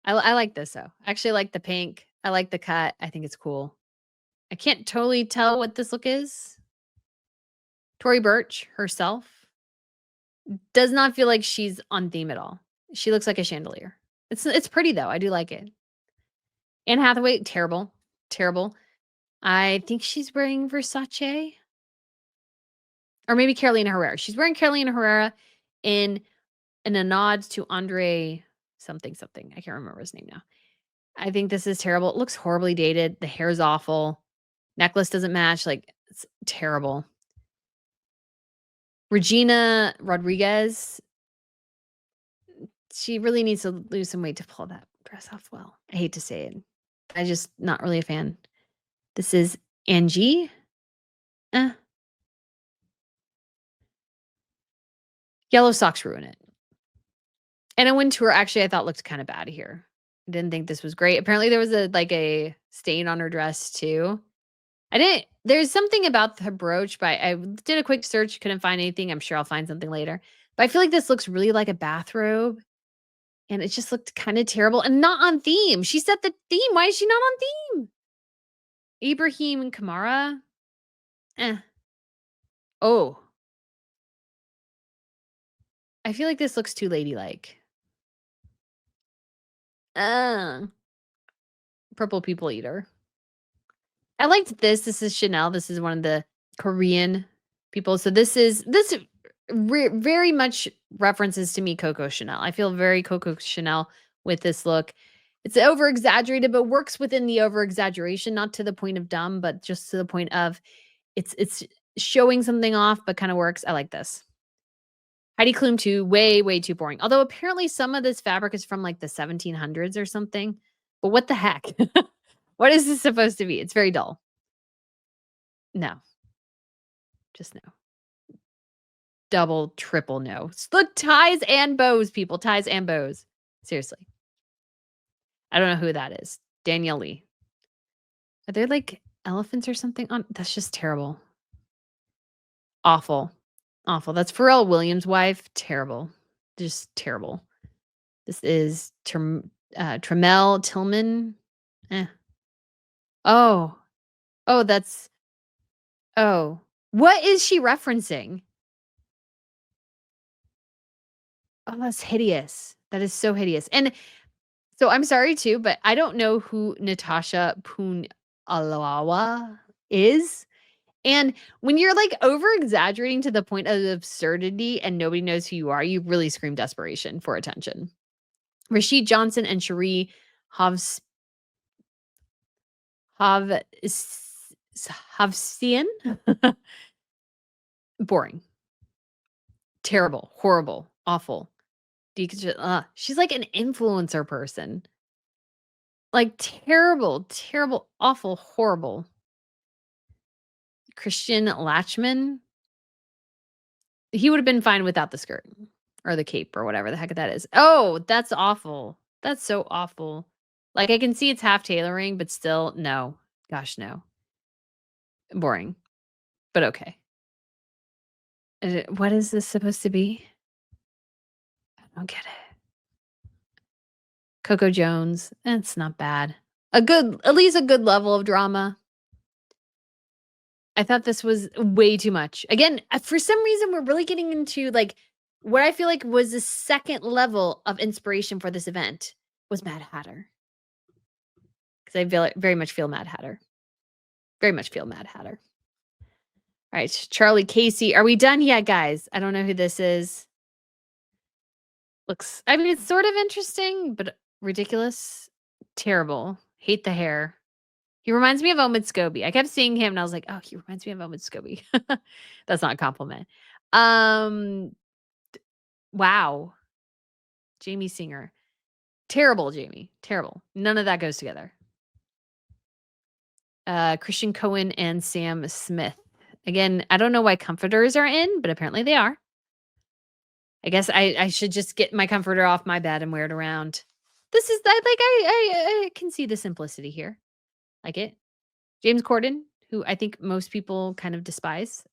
I like this though. I actually like the pink. I like the cut. I think it's cool. I can't totally tell what this look is. Tory Burch herself does not feel like she's on theme at all. She looks like a chandelier. It's pretty though. I do like it. Anne Hathaway, terrible. Terrible. I think she's wearing Versace. Or maybe Carolina Herrera. She's wearing Carolina Herrera in a nod to Andre something something. I can't remember his name now. I think this is terrible. It looks horribly dated. The hair's awful. Necklace doesn't match. Like, it's terrible. Regina Rodriguez, she really needs to lose some weight to pull that dress off well. I hate to say it. I just not really a fan. This is Angie. Eh. Yellow socks ruin it. And a wind tour actually I thought looked kind of bad here. I didn't think this was great. Apparently there was a stain on her dress too. There's something about the brooch, but I did a quick search, couldn't find anything. I'm sure I'll find something later. But I feel like this looks really like a bathrobe. And it just looked kind of terrible and not on theme. She set the theme. Why is she not on theme? Ibrahim and Kamara. Eh. Oh. I feel like this looks too ladylike. Uh. Purple people eater. I liked this. This is Chanel. This is one of the Korean people. So this very much references to me Coco Chanel. I feel very Coco Chanel with this look. It's over exaggerated, but works within the over exaggeration, not to the point of dumb, but just to the point of it's showing something off, but kind of works. I like this. Heidi Klum too, way too boring. Although apparently some of this fabric is from like the 1700s or something. But what the heck? What is this supposed to be? It's very dull. No. Just no. Double, triple no. Look, ties and bows, people. Ties and bows. Seriously. I don't know who that is. Danielle Lee. Are there like elephants or something on? That's just terrible. Awful. Awful. That's Pharrell Williams' wife. Terrible. Just terrible. This is Tremel Tillman. Eh. Oh. Oh, that's. Oh. What is she referencing? Oh, that's hideous. That is so hideous. And so I'm sorry too, but I don't know who Natasha Alawa is. And when you're like over exaggerating to the point of absurdity and nobody knows who you are, you really scream desperation for attention. Rashid Johnson and Cherie Havs Hav Havsian. Boring. Terrible. Horrible. Awful. She's like an influencer person. Like terrible, terrible, awful, horrible. Christian Latchman. He would have been fine without the skirt or the cape or whatever the heck that is. Oh, that's awful. That's so awful. Like I can see it's half tailoring, but still, no. Gosh, no. Boring, but okay. What is this supposed to be? I don't get it. Coco Jones. It's not bad. At least a good level of drama. I thought this was way too much. Again, for some reason, we're really getting into like what I feel like was the second level of inspiration for this event was Mad Hatter. Because very much feel Mad Hatter. Very much feel Mad Hatter. All right, Charlie Casey. Are we done yet, guys? I don't know who this is. I mean, it's sort of interesting, but ridiculous. Terrible. Hate the hair. He reminds me of Omid Scobie. I kept seeing him and I was like, oh, he reminds me of Omid Scobie. That's not a compliment. Wow. Jamie Singer. Terrible, Jamie. Terrible. None of that goes together. Christian Cohen and Sam Smith. Again, I don't know why comforters are in, but apparently they are. I guess I should just get my comforter off my bed and wear it around. This is that like I can see the simplicity here. Like it. James Corden, who I think most people kind of despise.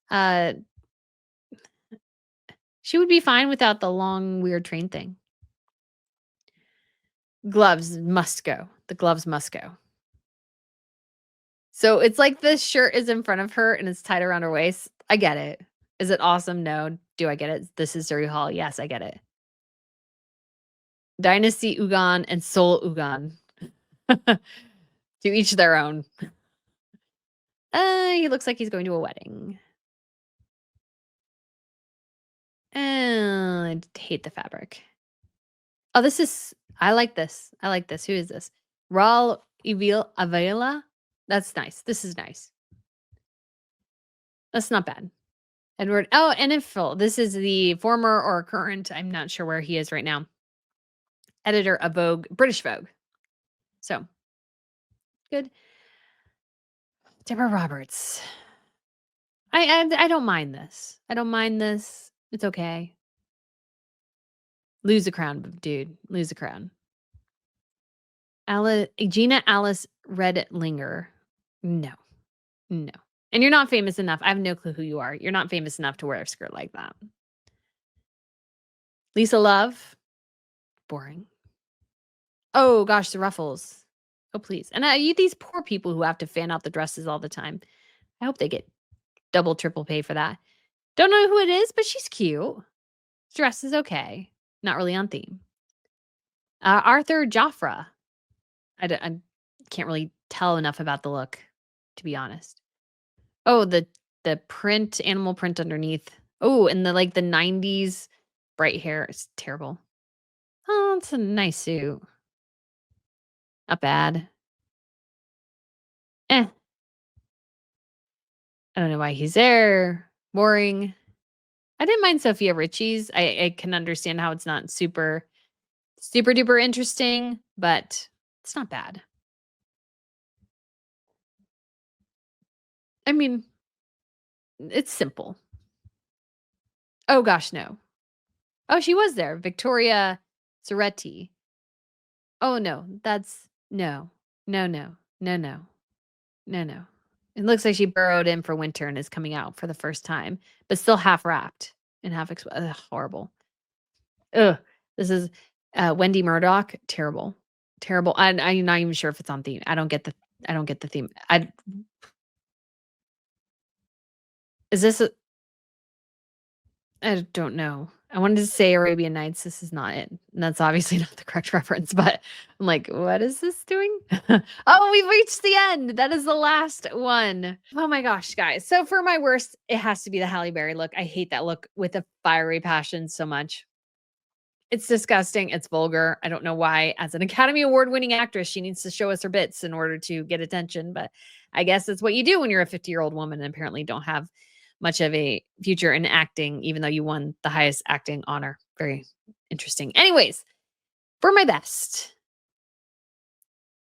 She would be fine without the long weird train thing. Gloves must go. The gloves must go. So it's like this shirt is in front of her and it's tied around her waist. I get it. Is it awesome? No. Do I get it? This is Surrey Hall. Yes, I get it. Dynasty Ugan and Soul Ugan. To each their own. He looks like he's going to a wedding. I hate the fabric. Oh, this is I like this. I like this. Who is this? Raul Avila? That's nice. This is nice. That's not bad. Edward. Oh, Enifil. This is the former or current, I'm not sure where he is right now, editor of Vogue, British Vogue. So, good. Deborah Roberts. I don't mind this. I don't mind this. It's okay. Lose the crown, dude. Lose the crown. Gina Alice Redlinger. No. No. And you're not famous enough. I have no clue who you are. You're not famous enough to wear a skirt like that. Lisa Love. Boring. Oh gosh, the ruffles. Oh please. And these poor people who have to fan out the dresses all the time. I hope they get double, triple pay for that. Don't know who it is, but she's cute. Dress is okay. Not really on theme. Arthur Joffre. I can't really tell enough about the look, to be honest. Oh, the print, animal print underneath. Oh, and the 90s bright hair is terrible. Oh, it's a nice suit. Not bad. I don't know why he's there. Boring. I didn't mind Sophia Richie's. I can understand how it's not super duper interesting, but it's not bad. I mean, it's simple. Oh gosh, no. Oh, she was there. Victoria Soretti. Oh no, that's no. No, no. No, no. No, no. It looks like she burrowed in for winter and is coming out for the first time, but still half wrapped and half horrible. Ugh. This is Wendy Murdoch. Terrible. Terrible. I'm not even sure if it's on theme. I don't get the theme. Is this I don't know. I wanted to say Arabian Nights. This is not it. And that's obviously not the correct reference, but I'm like, what is this doing? Oh, we've reached the end. That is the last one. Oh my gosh, guys. So for my worst, it has to be the Halle Berry look. I hate that look with a fiery passion so much. It's disgusting. It's vulgar. I don't know why. As an Academy Award winning actress, she needs to show us her bits in order to get attention. But I guess that's what you do when you're a 50-year-old woman and apparently don't have much of a future in acting, even though you won the highest acting honor. Very interesting. Anyways, for my best,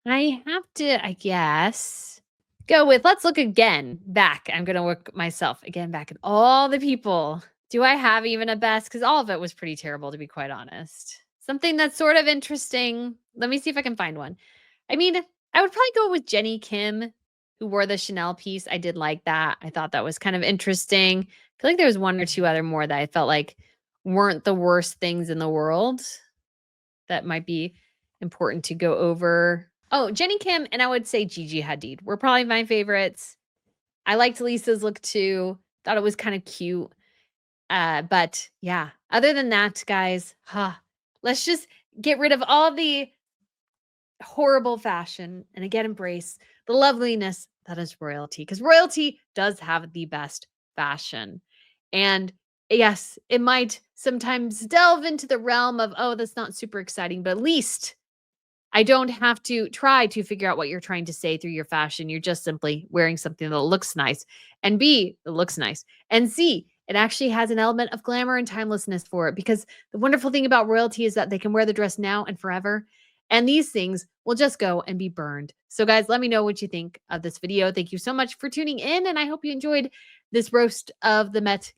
I have to, I guess, go with, let's look again back. I'm going to look myself again back at all the people. Do I have even a best? Because all of it was pretty terrible, to be quite honest. Something that's sort of interesting. Let me see if I can find one. I mean, I would probably go with Jenny Kim, who wore the Chanel piece. I did like that. I thought that was kind of interesting. I feel like there was one or two other more that I felt like weren't the worst things in the world that might be important to go over. Oh, Jenny Kim and I would say Gigi Hadid were probably my favorites. I liked Lisa's look too. Thought it was kind of cute. But yeah, other than that, guys, let's just get rid of all the horrible fashion and again embrace the loveliness that is royalty, because royalty does have the best fashion. And yes, it might sometimes delve into the realm of, oh, that's not super exciting, but at least I don't have to try to figure out what you're trying to say through your fashion. You're just simply wearing something that looks nice, and B, it looks nice, and C, it actually has an element of glamour and timelessness for it, because the wonderful thing about royalty is that they can wear the dress now and forever. And these things will just go and be burned. So guys, let me know what you think of this video. Thank you so much for tuning in, and I hope you enjoyed this roast of the Met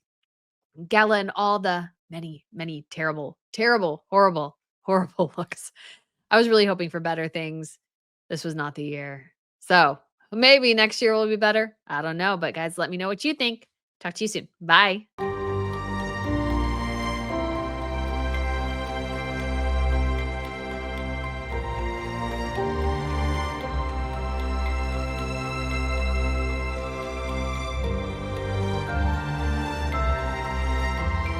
Gala and all the many, many terrible, terrible, horrible, horrible looks. I was really hoping for better things. This was not the year. So maybe next year will be better. I don't know. But guys, let me know what you think. Talk to you soon. Bye.